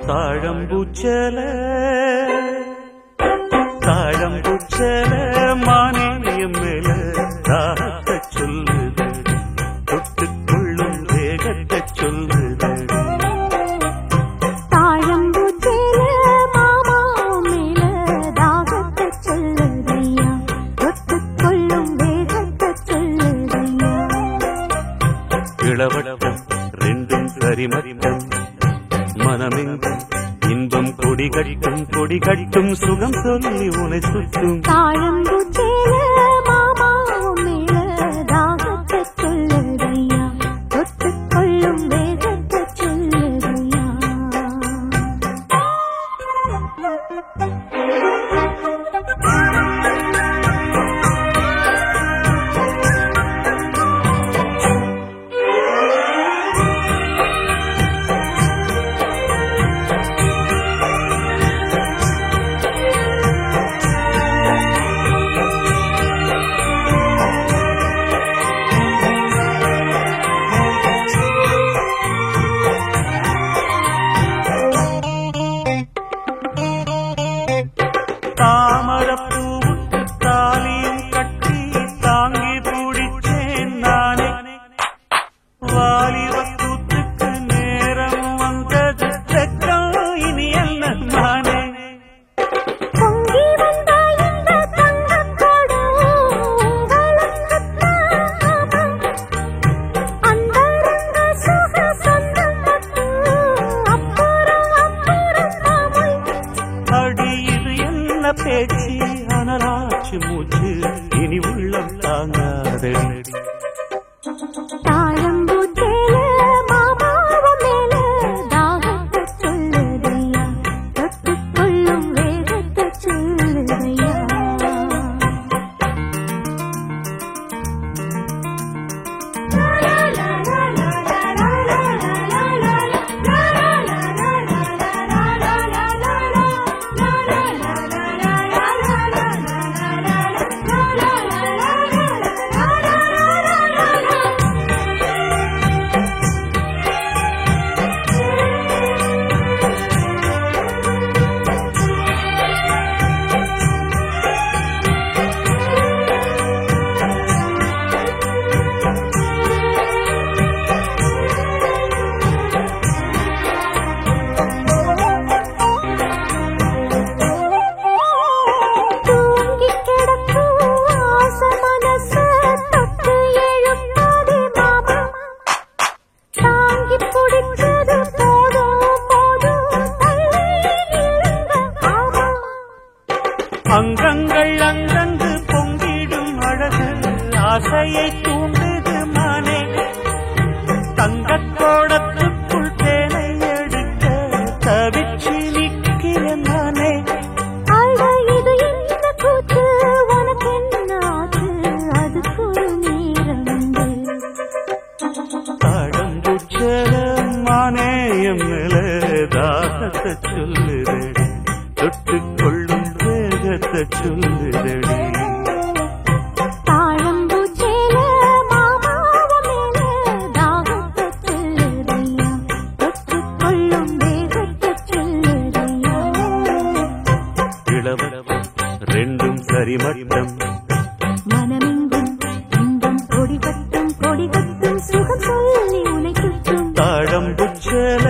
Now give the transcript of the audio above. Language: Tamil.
தாழம்பூச்சல தாழம்பூச்சல மானியம் மேல தாகத்தை சொல்லுது தொட்டுக்கொள்ளும் வேகத்தை சொல்லுது தாழம்பூச்சல மாமா மேல தாகத்தை சொல்லுதையா தொட்டுக்கொள்ளும் வேகத்தை சொல்லுதையா இளவட்டம் ரெண்டும் சரிமரிமம் மனமெங்கும் இன்பம் கொடி கட்டும் சுகம் சொல்லி உனை சுற்றும் தாழம்பூச்சேல மாமா மேல தாகத்தை சொல்லுதையா தொட்டுக்கொள்ளும் வேகத்தை சொல்லுதையா தாமரப்பூவுக்கு தாலியும் கட்டி தாங்கி பிடிச்சேன் நானே வாலிபத்தூத்துக்கு நேரம் வந்தது செக்கம் இனி என்ன நானே பொங்கி வந்த இந்த தங்கக்கோடு அந்தரங்க சுக சொந்தம் அப்புறம் அடி இது என்ன பேச்சு அனராச்சு மூச்சு இனி உள்ளம் தாங்காதடி தாழம்பூச்சேல மாமாவ மேல தாகத்தை சொல்லுதையா தொட்டுக்கொள்ளும் வேகத்தை சொல்லுதையா அங்கங்கள் அங்கங்கு பொங்கிடும் அழகு ஆசையை தூண்டுது மானே தங்கக்கோடத்துக்குள் தேனை எடுக்க தவிச்சு நிற்கிறேன் நானே இது என்ன கூத்து உனக்கு என்ன ஆச்சு அதுக்கு ஒரு நேரம் தாழம்பூச்சல மானேயம் மேல தாகத்தை சொல்லுதடி தொட்டுக்கொள்ளும் வேகத்தை சொல்லுதடி தாழம்பூச்சேல மாமாவ மேல தாகத்தை சொல்லுதையா தொட்டுக்கொள்ளும் வேகத்தை சொல்லுதையா இளவட்டம் ரெண்டும் சரிமட்டம் மனமெங்கும் இன்பம் கொடி கட்டும் சுகம் சொல்லி உனை சுற்றும் தாழம்பூச்சல